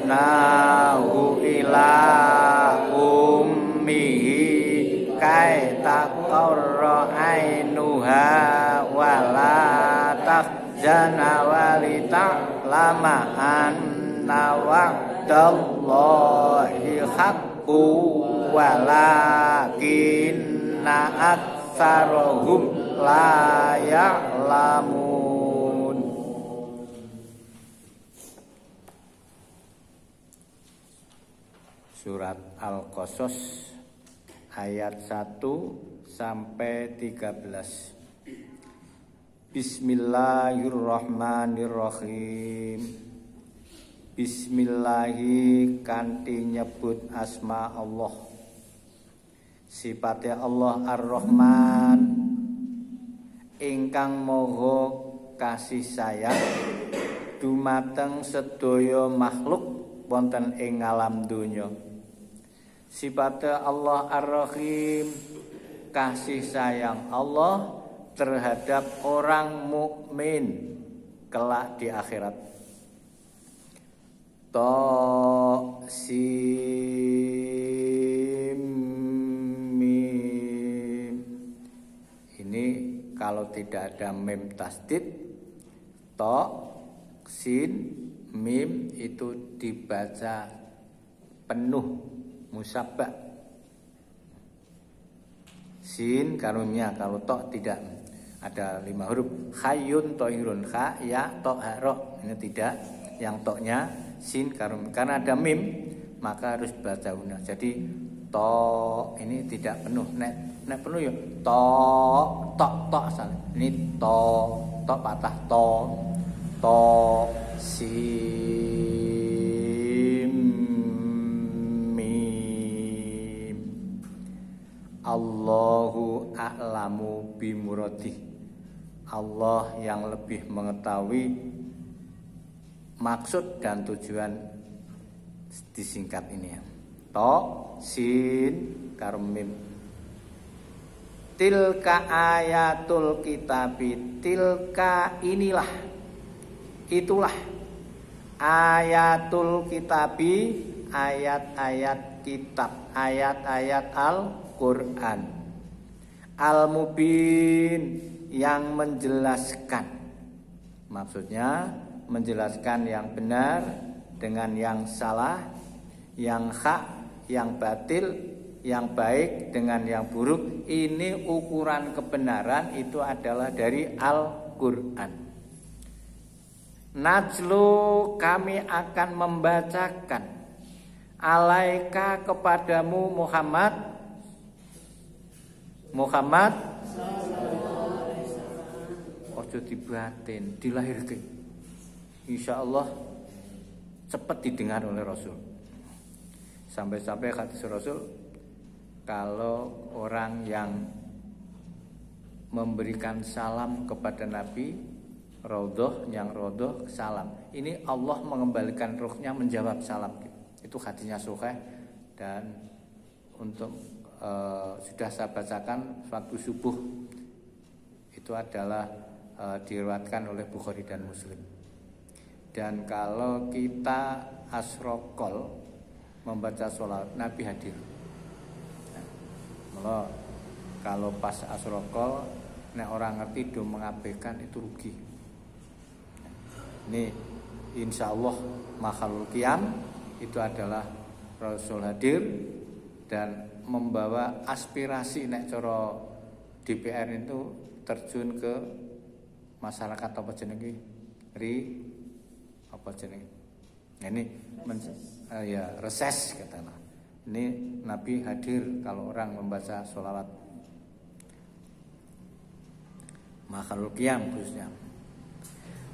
nahu ila ummihi kai taqarra ainuha wala tahzana walita'lama anna wa'dallahi haqqu walakinna aktsarahum la ya'lamun. Surat Al-Qasas ayat 1 sampai 13. Bismillahirrahmanirrahim. Bismillahi kanthi nyebut asma Allah. Sifatnya Allah Ar-Rahman ingkang moho kasih sayang dumateng sedaya makhluk wonten ing alam donya. Sifatnya Allah Ar-Rahim kasih sayang Allah terhadap orang mukmin kelak di akhirat. Sim mim. Ini kalau tidak ada mim tasdid, to sin mim itu dibaca penuh musabbah. Sin karunnya, kalau tok tidak. Ada 5 huruf. Hayyun tohirun, kha ya to ha ro. Ini tidak. Yang toknya sin karun. Karena ada mim maka harus baca una. Jadi to ini tidak penuh. Nek penuh ya to tok asal. Ini to patah to sim mim. Allahu a'lamu bimuradih. Allah yang lebih mengetahui maksud dan tujuan disingkat ini ya. To sin karmim. Tilka ayatul kitabi. Tilka inilah, itulah ayatul kitabi, ayat-ayat kitab, ayat-ayat Al-Quran. Al-Mubin yang menjelaskan. Maksudnya menjelaskan yang benar dengan yang salah, yang hak, yang batil, yang baik dengan yang buruk. Ini ukuran kebenaran itu adalah dari Al-Quran. Najlu kami akan membacakan alaika kepadamu Muhammad ojo dibatin, dilahirkan. Insyaallah cepat didengar oleh Rasul. Sampai-sampai hadis Rasul, kalau orang yang memberikan salam kepada Nabi, yang raudhah salam, ini Allah mengembalikan ruhnya menjawab salam. Itu hadisnya sahih. Dan untuk sudah saya bacakan waktu subuh, itu adalah diriwayatkan oleh Bukhari dan Muslim. Dan kalau kita asrokol membaca sholat, Nabi hadir. Nah, kalau pas asrokol, nek orang ngerti do mengabaikan itu rugi. Ini insya Allah makhluk qiyam itu adalah Rasul hadir dan membawa aspirasi nek cara DPR itu terjun ke masyarakat apa jenenge apa jenenge. Ini reses katanya. Ini Nabi hadir kalau orang membaca sholawat makhluk qiyam khususnya.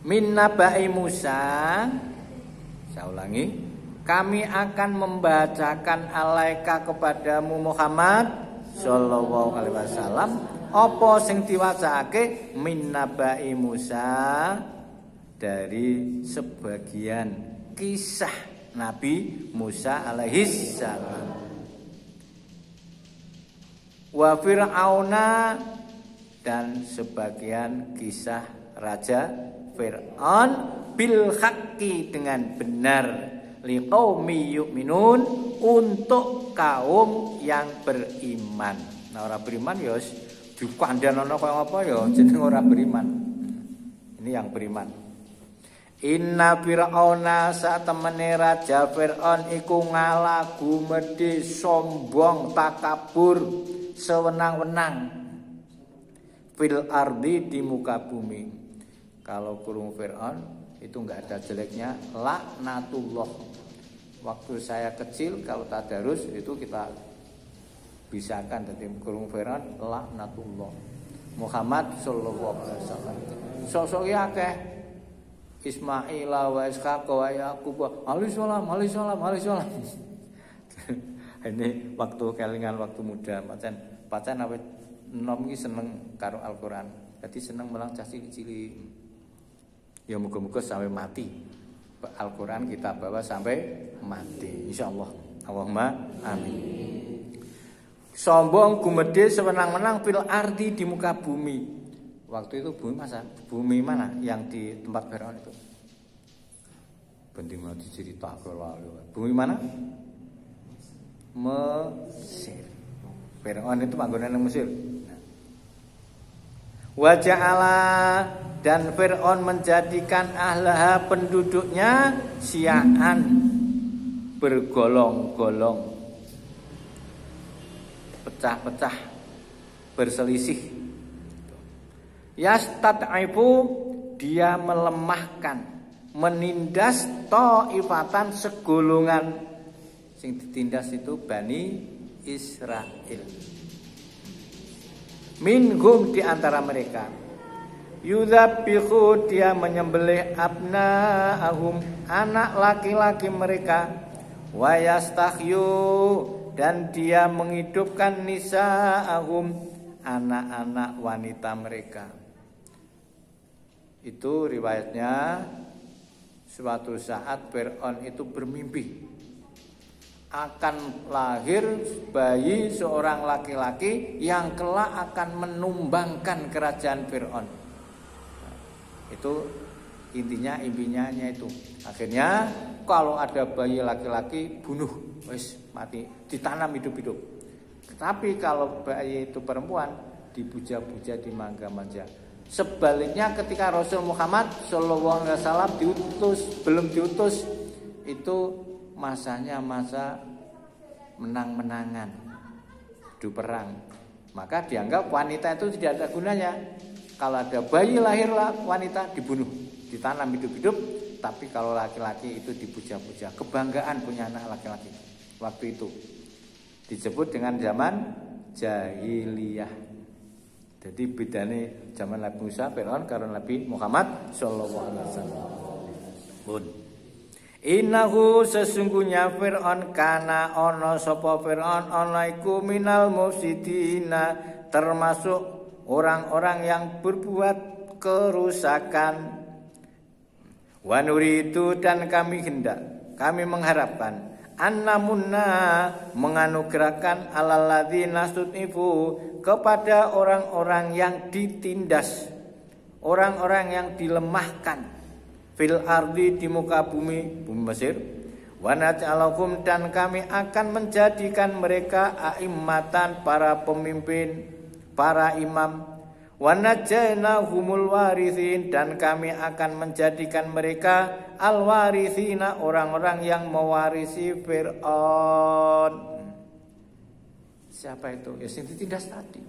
Min nabai Musa, saya ulangi, kami akan membacakan alaika kepadamu Muhammad sallallahu alaihi wasallam apa sing diwacake min nabai Musa, dari sebagian kisah Nabi Musa alaihi salam. Wa Fir'auna, dan sebagian kisah Raja Fir'aun bil haqqi dengan benar liqaumi yu'minun untuk kaum yang beriman. Nah ora beriman ya wis dikandhanono kaya apa ya jeneng ora beriman. Ini yang beriman. Inna fir'auna satemene raja Fir'aun iku ngalagu medhi sombong takabur sewenang-wenang fil ardi di muka bumi. Kalau kurung Fir'aun itu enggak ada jeleknya, laknatullah. Waktu saya kecil kalau tadarus itu kita bisakan dari kurung Fir'aun laknatullah. Muhammad sallallahu alaihi wasallam. Sok-soke akeh Ismail wa Ishaq wa Yaqub alaihi salam. Ini waktu kelingan waktu muda pancen awet enom iki seneng karo Al-Qur'an. Dadi seneng melang cah cilik-cilik. Ya muga-muga sampai mati. Al-Qur'an kita bawa sampai mati insyaallah. Allahumma amin. Sombong gumedhe sewenang-wenang fil ardi di muka bumi. Waktu itu bumi mana yang di tempat Fir'aun itu? Penting banget dicerita kalau bumi mana? Mesir. Fir'aun itu panggonan Mesir. Wa ja'ala dan Fir'aun menjadikan ahlaha penduduknya syi'an bergolong-golong, pecah-pecah, berselisih. Yastad'ifu dia melemahkan, menindas ta'ifatan segolongan. Sing ditindas itu Bani Israel. Minhum di antara mereka. Yudzabihu dia menyembelih abna'ahum anak laki-laki mereka. Wa yastahyu dan dia menghidupkan nisa'ahum anak-anak wanita mereka. Itu riwayatnya suatu saat Fir'aun itu bermimpi akan lahir bayi seorang laki-laki yang kelak akan menumbangkan kerajaan Fir'aun. Itu intinya impinya itu. Akhirnya kalau ada bayi laki-laki bunuh, wis mati, ditanam hidup-hidup. Tapi kalau bayi itu perempuan dipuja-puja, dimanja-manja. Sebaliknya ketika Rasul Muhammad sallallahu alaihi wasallam belum diutus, itu masanya masa menang-menangan, adu perang. Maka dianggap wanita itu tidak ada gunanya. Kalau ada bayi lahirlah wanita dibunuh, ditanam hidup-hidup. Tapi kalau laki-laki itu dipuja-puja, kebanggaan punya anak laki-laki. Waktu itu disebut dengan zaman jahiliyah. Jadi bedane zaman Nabi Musa Fir'aun karo Nabi Muhammad sallallahu alaihi wasallam. Pun innahu sesungguhnya Fir'aun kana ana sapa Fir'aun ana iku minal mufsidina termasuk orang-orang yang berbuat kerusakan. Wa nuridu dan kami mengharapkan annamunna menganugerahkan alal ladzina sutifu kepada orang-orang yang ditindas, orang-orang yang dilemahkan fil ardi di muka bumi Mesir. Wa naj'alakum dan kami akan menjadikan mereka a'immatan para pemimpin, para imam. Wa najainahumul warithin dan kami akan menjadikan mereka al-warithina orang-orang yang mewarisi Fir'aun. Siapa itu? Ya sing ditindas tadi,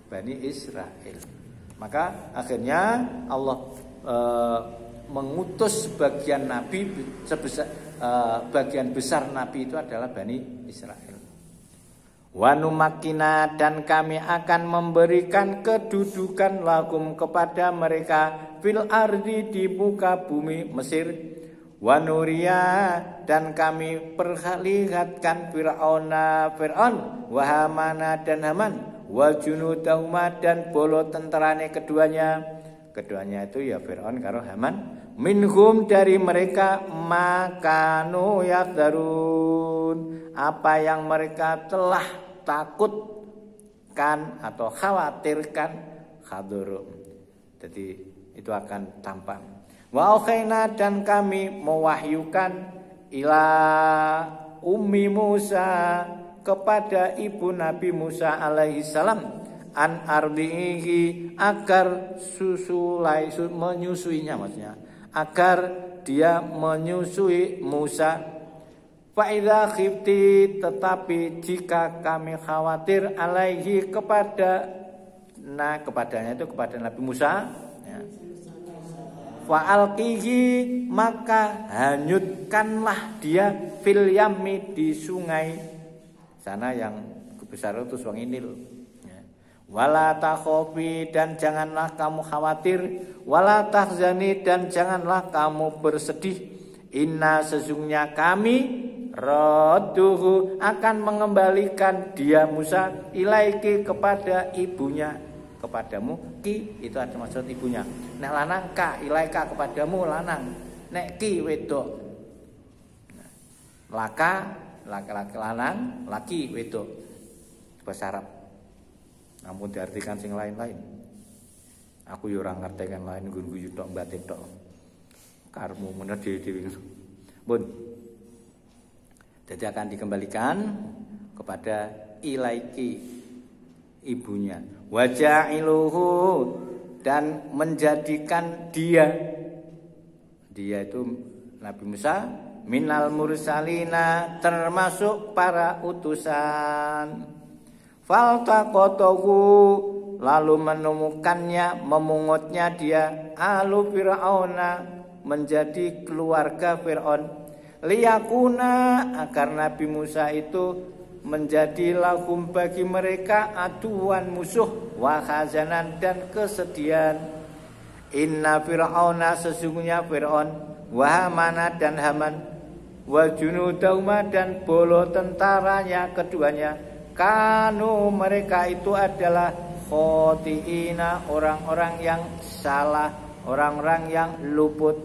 Bani Israel. Maka akhirnya Allah mengutus sebagian nabi bagian besar nabi itu adalah Bani Israel. Wa numakkina dan kami akan memberikan kedudukan lakum kepada mereka fil ardi di muka bumi Mesir. Wa nuria dan kami perlihatkan Fir'aun wa Hamana dan Haman wa junudahuma dan bolo tentarane keduanya itu ya Fir'aun karo Haman minhum dari mereka makanu yafdarun apa yang mereka telah takutkan atau khawatirkan hadurum. Jadi itu akan tampak. Wa auhayna dan kami mewahyukan ila ummi Musa kepada ibu Nabi Musa alaihi salam an ardihi agar menyusuinya, maksudnya agar dia menyusui Musa. Fa idza khifti, tetapi jika kami khawatir alaihi kepadanya itu kepada Nabi Musa ya. Fa alqihi, maka hanyutkanlah dia fil yammi, di sungai sana yang besar itu Sungai Nil. Wala takhofi, dan janganlah kamu khawatir. Wala tahzani, dan janganlah kamu bersedih. Inna, sesungguhnya kami radduhu, akan mengembalikan dia Musa ilaiki, kepada ibunya, kepadamu. Ki itu ada maksud ibunya. Nek lanang ka, ilaika kepadamu lanang. Nek ki wedok. Laka laki-laki lanang, laki wedok. Bahasa Arab. Namun diartikan sing lain-lain. Aku yo ora ngerteken lain guyu tok batin tok. Karmu mener dhewe-dhewe. Pun. Jadi akan dikembalikan kepada ilaiki, ibunya. Waja'iluhu, dan menjadikan dia itu Nabi Musa minal mursalina, termasuk para utusan. Faltaqatahu, lalu menemukannya, memungutnya dia alu Fir'auna, menjadi keluarga Fir'aun. Liyakuna, agar Nabi Musa itu menjadi lahum bagi mereka aduan musuh, wa khazanan, dan kesedihan. Inna Fir'auna, sesungguhnya Fir'aun, wa Hamana, dan Haman, wa junudahuma, dan bolo tentaranya keduanya, kanu, mereka itu adalah khotiina, orang-orang yang salah, orang-orang yang luput.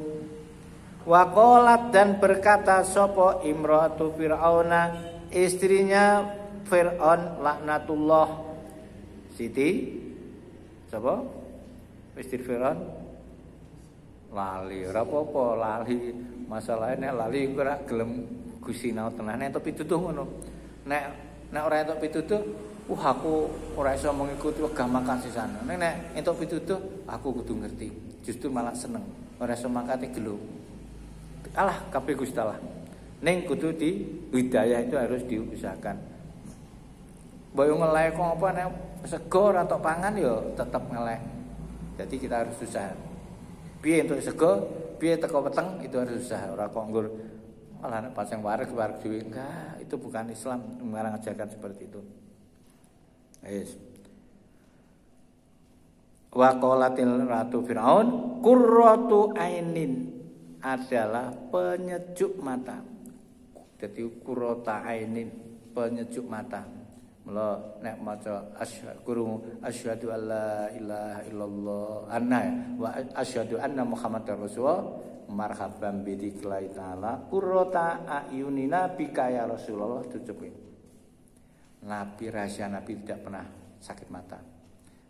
Wa qalat, dan berkata sopo imratu Fir'auna, istrinya Fir'aun, laknatullah. Siti sopo istri Fir'aun? Lali, ora apa-apa lali. Masalahnya lali ora gelem Gusti nau tenan entuk pitutuh ngono. Nek ora entuk pitutuh, aku ora iso mengikuti wegah makan sisana. Nek entuk pitutuh, aku kudu ngerti. Justru malah seneng. Ora iso mangkate gelo. Alah kabeh Gusti Allah. Ning kudu di hidayah itu harus diusahakan. Boyo ngelek kok apa nek sego ora tok pangan ya tetep ngelek. Jadi kita harus usaha. Piye entuk sego, piye teko weteng itu harus usaha. Ora kok nggur malah nek pas yang wareg dhewe, enggak, itu bukan Islam mengarang ajakan seperti itu. Yes. Wa qalatil ratu Fir'aun qurratu ainin, adalah penyejuk mata. Jadi qurrata ainin, penyejuk mata. Mula nek maca asyhadu alla ilaha illallah wa asyhadu anna muhammadar rasulullah, marhaban bidzikri ta'ala qurrata ayunina bika ya Rasulullah, tujukin. Nabi, rahasia Nabi tidak pernah sakit mata.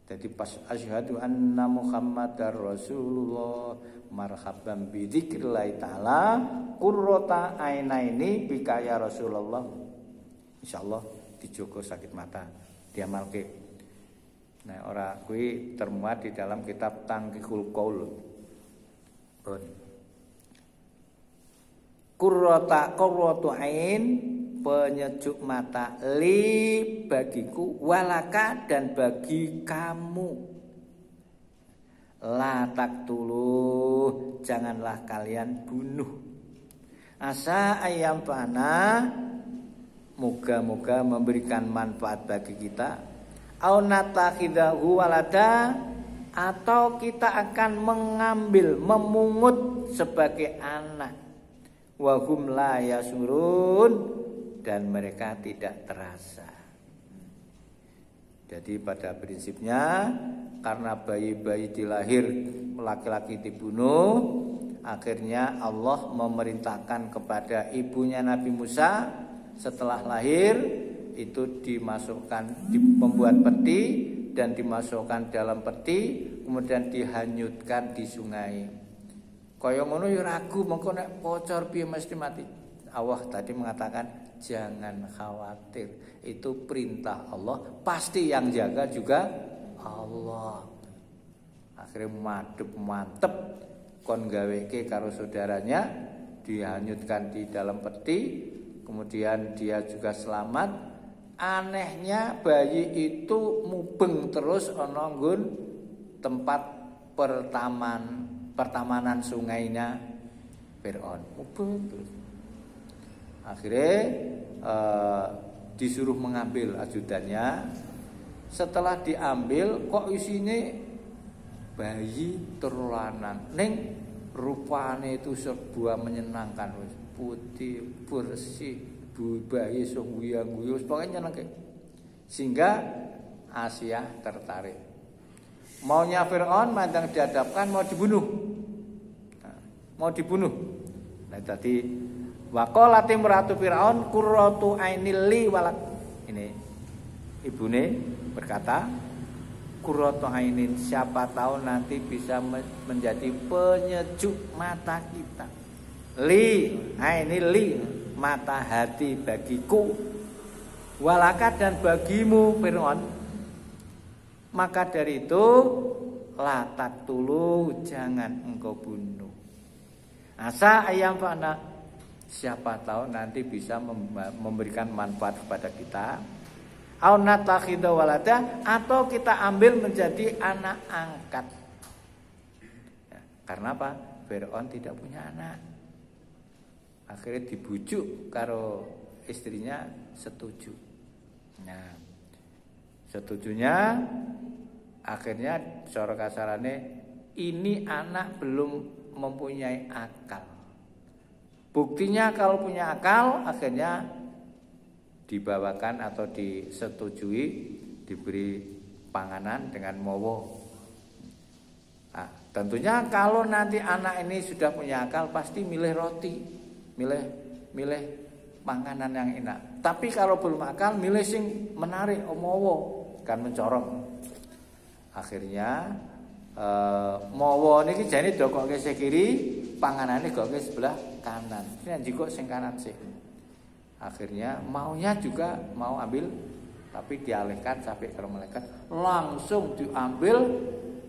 Jadi pas asyhadu anna muhammadar rasulullah, marhaban bidzikri ta'ala qurrata ainaini bika ya Rasulullah, insyaallah dijogo sakit mata, diamalke. Nah, ora kuwi termuat di dalam kitab Tangkikul Qaul. Qurratu ain, penyejuk mata, li, bagiku, walaka, dan bagi kamu. La taqtuluh, janganlah kalian bunuh. Asa ayam pana, moga-moga memberikan manfaat bagi kita. Au natakhidahu walada, atau kita akan mengambil, memungut sebagai anak. Wa hum la yasurun, dan mereka tidak terasa. Jadi pada prinsipnya karena bayi-bayi dilahir laki-laki dibunuh, akhirnya Allah memerintahkan kepada ibunya Nabi Musa setelah lahir itu dimasukkan, membuat peti dan dimasukkan dalam peti, kemudian dihanyutkan di sungai. Kaya ngono ya ragu mengko nek bocor piye mesti mati. Allah tadi mengatakan jangan khawatir. Itu perintah Allah, pasti yang jaga juga Allah. Akhirnya mantep kon gaweke karo saudaranya, dihanyutkan di dalam peti, kemudian dia juga selamat. Anehnya bayi itu mubeng terus ana nggon tempat pertamanan sungainya Fir'aun. Mubeng terus. Akhirnya disuruh mengambil ajudannya. Setelah diambil kok isinya bayi terlanang. Ning rupane itu sebuah menyenangkan, putih, bersih, bayi sing guyang-guyu, pokoknya nyenengke. Sehingga Asia tertarik. Maunya Fir'aun mandang dihadapkan mau dibunuh. Mau dibunuh. Nah tadi waqalat imratu Fir'aun qurratu ainil li walak. Ini ibune berkata, qurratu ainin, siapa tahu nanti bisa menjadi penyejuk mata kita. Li ainil li, mata hati bagiku, walaka dan bagimu Fir'aun. Maka dari itu latak tulu, jangan engkau bunuh. Asa ayam fana, siapa tahu nanti bisa memberikan manfaat kepada kita. Au natakhidha walada, atau kita ambil menjadi anak angkat. Ya, karena apa? Fir'aun tidak punya anak. Akhirnya dibujuk karo istrinya setuju. Nah, setujunya akhirnya cara kasarane ini anak belum mempunyai akal. Buktinya kalau punya akal akhirnya dibawakan atau disetujui diberi panganan dengan mowo. Nah, tentunya kalau nanti anak ini sudah punya akal pasti milih roti, milih panganan yang enak. Tapi kalau belum akal milih sing menarik, mowo kan mencorong. Akhirnya mowo niki jane dokoke sing kiri, panganane dokoke sebelah kanan. Ini njiko sing kanan sih. Akhirnya maunya juga mau ambil, tapi dialihkan sampai ke malaikat, langsung diambil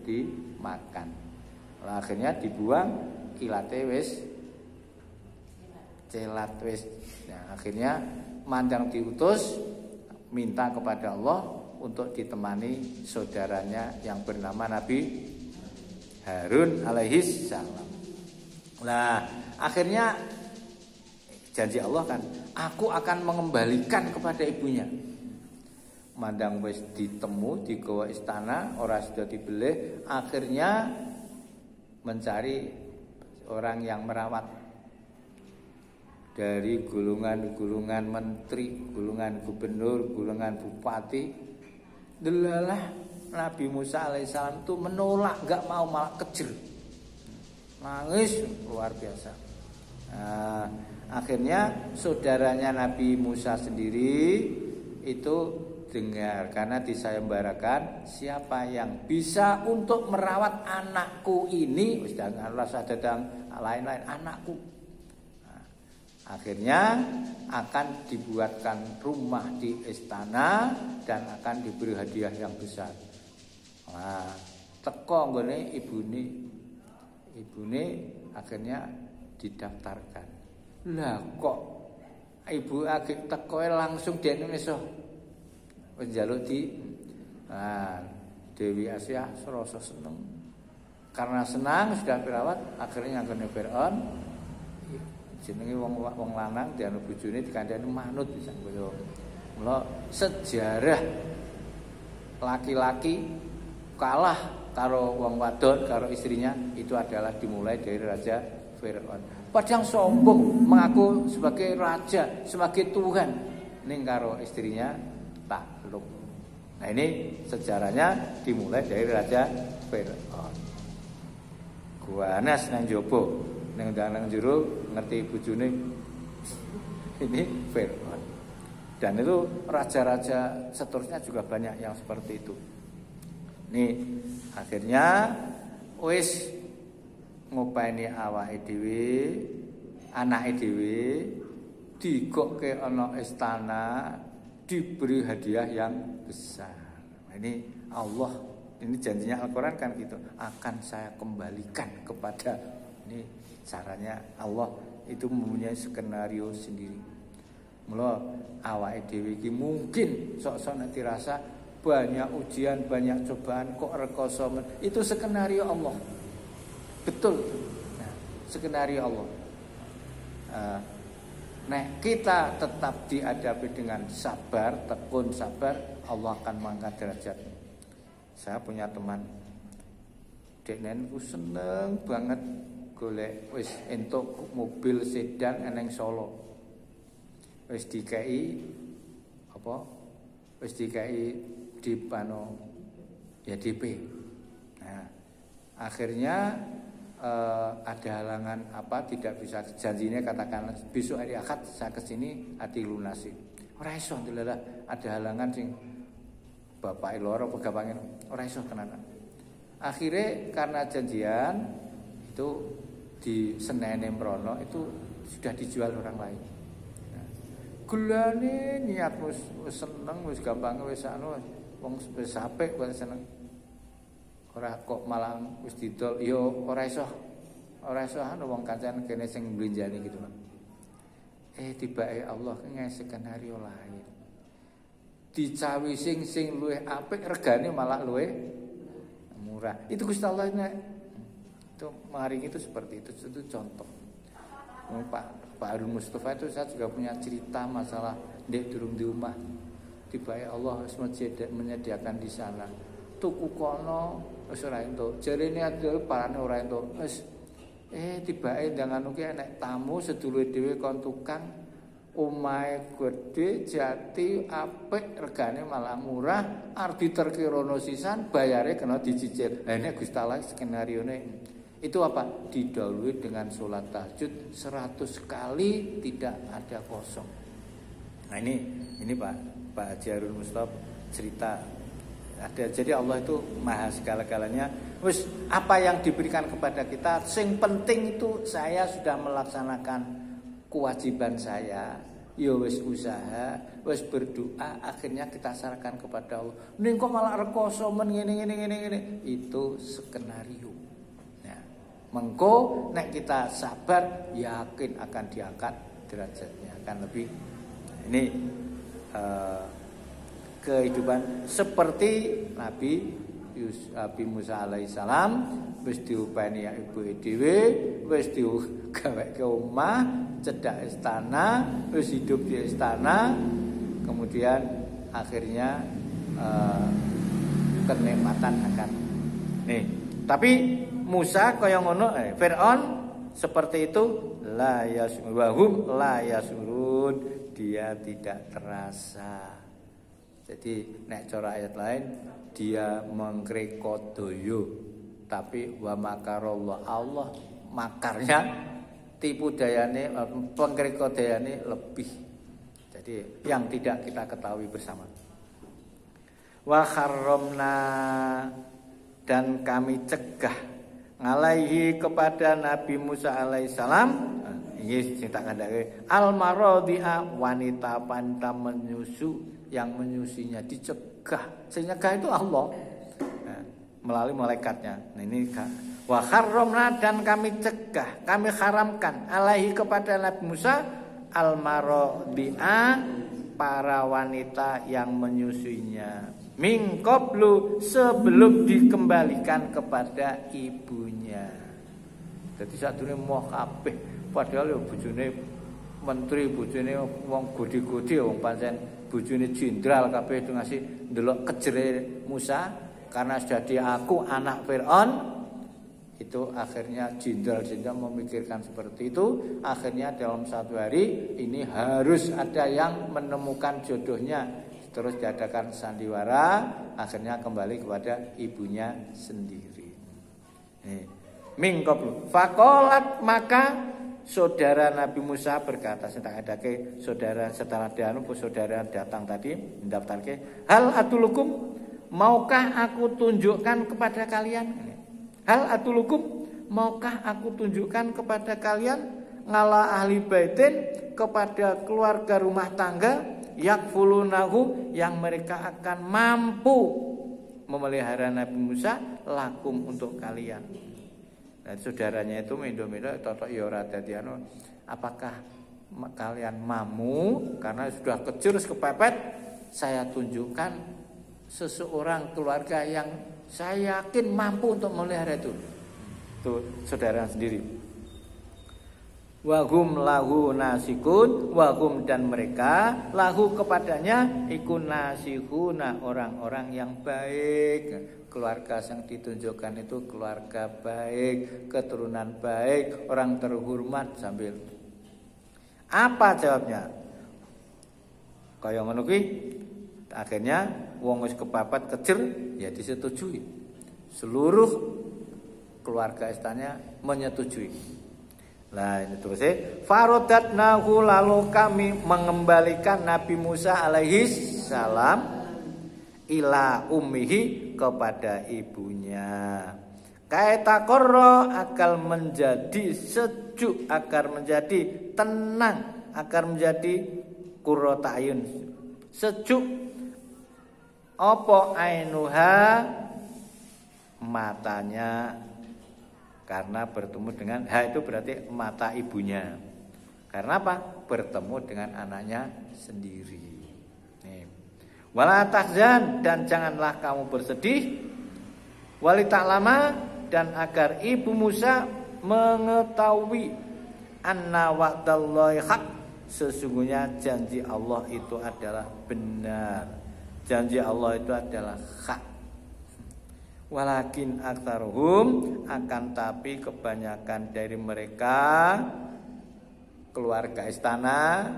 dimakan. Nah, akhirnya dibuang, ilate wis celat wis. Nah, akhirnya mandang diutus minta kepada Allah untuk ditemani saudaranya yang bernama Nabi Harun alaihis salam. Nah, akhirnya janji Allah kan, aku akan mengembalikan kepada ibunya. Mandang wis ditemu di goa istana, ora sudah dibelih, akhirnya mencari orang yang merawat. Dari gulungan-gulungan menteri, gulungan gubernur, gulungan bupati. Delalah Nabi Musa alaihissalam itu menolak, enggak mau, malah kejer. Nangis luar biasa. Nah, akhirnya saudaranya Nabi Musa sendiri itu dengar, karena disayembarakan, siapa yang bisa untuk merawat anakku ini, janganlah sadadang lain-lain, anakku. Nah, akhirnya akan dibuatkan rumah di istana dan akan diberi hadiah yang besar. Nah, teko nggone ibune akhirnya didaftarkan. Lah kok ibu agek tekoe langsung di Indonesia. Wis njaluk di Dewi Asia serasa seneng. Karena senang sudah perawat, akhirnya nganggone Fir'aun jenenge wong lanang dianu bojone dikandani manut bisa ngono. Mula sejarah laki-laki kalah karo wong wadon karo istrinya itu adalah dimulai dari Raja Fir'aun. Padahal sombong mengaku sebagai raja, sebagai Tuhan, ning karo istrinya takluk. Nah, ini sejarahnya dimulai dari Raja Fir'aun. Guanas nang jopo, nang nang jero ngerti bojone ini Fir'aun. Dan itu raja-raja seterusnya juga banyak yang seperti itu. Nih, akhirnya wis ngopeni awake dhewe, anake dhewe digokke ana istana, diberi hadiah yang besar. Ini Allah, ini janjinya Al-Qur'an kan gitu, akan saya kembalikan kepada, ini caranya Allah itu mempunyai skenario sendiri. Mula awake dhewe iki mungkin sok-sok nek dirasa banyak ujian, banyak cobaan kok rekoso, itu skenario Allah. Betul. Nah, skenario Allah. Nah, kita tetap dihadapi dengan sabar, tekun sabar, Allah akan mengangkat derajat. Saya punya teman, deknen ku seneng banget golek wis entuk mobil sedan eneng Solo. Wis dikai apa? Wis dikai di pano ya DP. Nah, akhirnya ada halangan apa, tidak bisa, janjinya katakan besok hari Ahad saya kesini ati lunasi. Ora iso ndelala, ada halangan sing bapak loro pegawangin ora iso tenanan. Akhirnya karena janjian itu di Senen Mrono itu sudah dijual orang lain. Nah, gulane niat wis seneng, wis gampang, wis anu wong wis apik kok seneng. Ora kok malah wis didol, yo ora iso anu wong kancan kene sing mblenjani gitu lho. Tibake Allah ngasih skenario lain. Dicawi sing luwih apik regane malah luwih murah. Itu Gusti Allah itu maring itu seperti itu contoh. Pak Harun Mustafa itu saya juga punya cerita masalah ndek durung di rumah. Tibake Allah wis menyediakan di sana. Tuku kono wis ora entuk. Jarene adol parane ora entuk. Wis tibake ndang anu ki enek tamu sedulur dhewe kon tukang omahe gedhe jati apik regane malah murah arep diterkirono sisan bayare kena dicicil. Lah nek Gusti Allah skenarione itu apa? Didahului dengan sholat tahajud 100 kali tidak ada kosong. Nah ini Pak Harun Mustafa cerita ada. Jadi Allah itu maha segala-galanya. Wis apa yang diberikan kepada kita, sing penting itu saya sudah melaksanakan kewajiban saya. Ya wis usaha, wis berdoa, akhirnya kita serahkan kepada Allah. Ning kok malah rekoso men ngene. Itu skenario. Nah, mengko nek kita sabar, yakin akan diangkat derajatnya, akan lebih. Ini kehidupan seperti Nabi Musa alaihissalam wis diupeni ya ibu dhewe, wis digaweke omah, cedhak istana, wis hidup di istana, kemudian akhirnya kenikmatan akan. Tapi Musa kaya ngono, Firaun seperti itu la yasurun, dia tidak terasa. Jadi nek cara ayat lain dia mengkrekodoyo, tapi wa makarallah, Allah makarnya tipu dayane pengkrekodayane lebih. Jadi yang tidak kita ketahui bersama. Wa kharramna, dan kami cegah ngalaihi kepada Nabi Musa alaihissalam. Ini sing tak kandhake al-maradhi'a, wanita panta menyusu, yang menyusinya dicegah. Sing nyegah itu Allah melalui malaikatnya. Nah ini wa kharramna, dan kami cegah, kami haramkan alaihi kepada Nabi Musa al-maradhi'a, para wanita yang menyusuinya, min qablu, sebelum dikembalikan kepada ibunya. Jadi sadurunge moh kabeh. Padahal ya bojone menteri, bojone wong godi-godi, wong pancen bojone jenderal kabeh itu ngasih ndelok kejere Musa karena sudah diaku anak Firaun. Itu akhirnya jenderal-jenderal memikirkan seperti itu. Akhirnya dalam satu hari ini harus ada yang menemukan jodohnya. Terus diadakan sandiwara, akhirnya kembali kepada ibunya sendiri. Min qablu faqalat, maka saudara Nabi Musa berkata, saudara setelah saudara datang tadi mendaftarkan, hal atulukum, maukah aku tunjukkan kepada kalian? Hal atulukum, maukah aku tunjukkan kepada kalian ngala ahli baitin, kepada keluarga rumah tangga, yakfulunahu, yang mereka akan mampu memelihara Nabi Musa lakum untuk kalian. Dan saudaranya itu mendo-mendo totok ya ora dadi anu, apakah kalian mamu karena sudah kejurus kepepet, saya tunjukkan seseorang keluarga yang saya yakin mampu untuk memelihara itu. Tuh saudara sendiri. Wahum lahu nasikun, wahum dan mereka lahu kepadanya ikun nasikuna, orang-orang yang baik. Keluarga yang ditunjukkan itu keluarga baik, keturunan baik, orang terhormat. Sambil apa jawabnya? Kaya ngono kuwi akhirnya wong wis kepapat kejer ya disetujui. Seluruh keluarga istana menyetujui. Nah ini terusnya farodatnahu, lalu kami mengembalikan Nabi Musa alaihi salam ila ummihi, kepada ibunya. Kaitakorro, agar menjadi sejuk, agar menjadi tenang, agar menjadi qurrata ayun, sejuk. Apa ainuha, matanya, karena bertemu dengan itu berarti mata ibunya. Karena apa? Bertemu dengan anaknya sendiri. Wala tahzan, dan janganlah kamu bersedih. Wali ta'lama, dan agar ibu Musa mengetahui anna wa'dallahi haq, sesungguhnya janji Allah itu adalah benar. Janji Allah itu adalah hak. Walakin aktsaruhum, akan tapi kebanyakan dari mereka, keluarga istana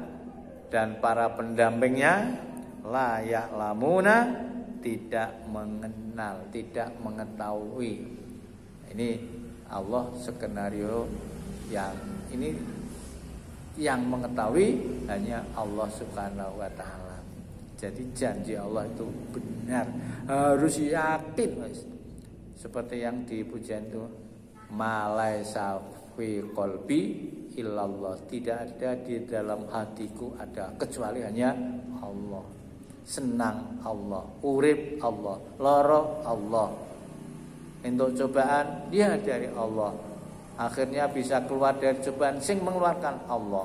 dan para pendampingnya, la ya'lamuna, tidak mengenal, tidak mengetahui. Ini Allah skenario yang ini, yang mengetahui hanya Allah Subhanahu wa taala. Jadi janji Allah itu benar, harus yakin. Seperti yang di pujian itu, malaisa fi qalbi illallah, tidak ada di dalam hatiku ada kecuali hanya Allah. Senang Allah, urip Allah, loro Allah. Untuk cobaan dia dari Allah. Akhirnya bisa keluar dari cobaan sing mengeluarkan Allah.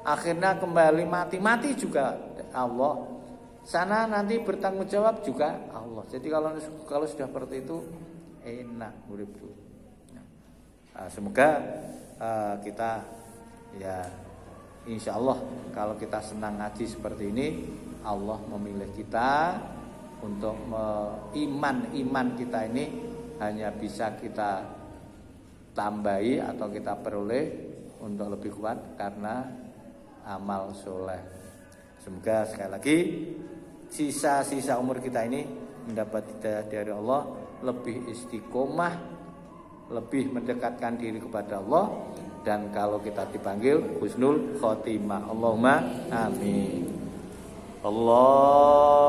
Akhirnya kembali mati juga Allah. Sana nanti bertanggung jawab juga Allah. Jadi kalau sudah seperti itu enak urip itu. Semoga kita ya insya Allah kalau kita senang ngaji seperti ini, Allah memilih kita untuk iman kita ini hanya bisa kita tambahi atau kita peroleh untuk lebih kuat karena amal soleh. Semoga sekali lagi sisa-sisa umur kita ini mendapat hidayah dari Allah, lebih istiqomah, lebih mendekatkan diri kepada Allah, dan kalau kita dipanggil husnul khotimah. Allahumma amin. Allahumma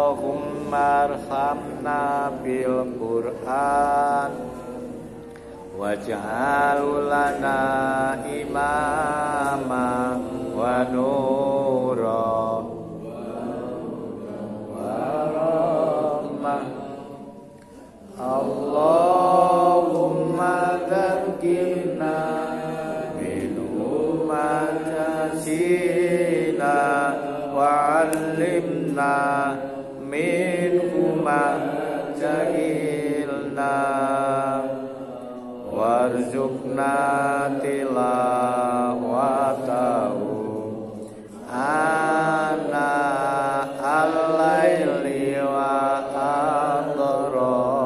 arhamna bil Qur'an waj'al lana imama wa nura wa rahmah. Allahumma dzakirna minhu ma jasina wa'allimna minhu ma jahilna warzuqna tilawatahu ana al-laili wa atrafan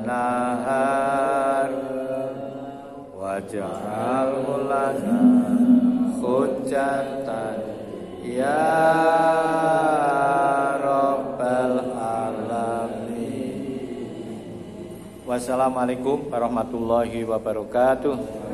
nahar waj'alhu lana hujjatan ya Rabbal Alamin. Wassalamualaikum warahmatullahi wabarakatuh.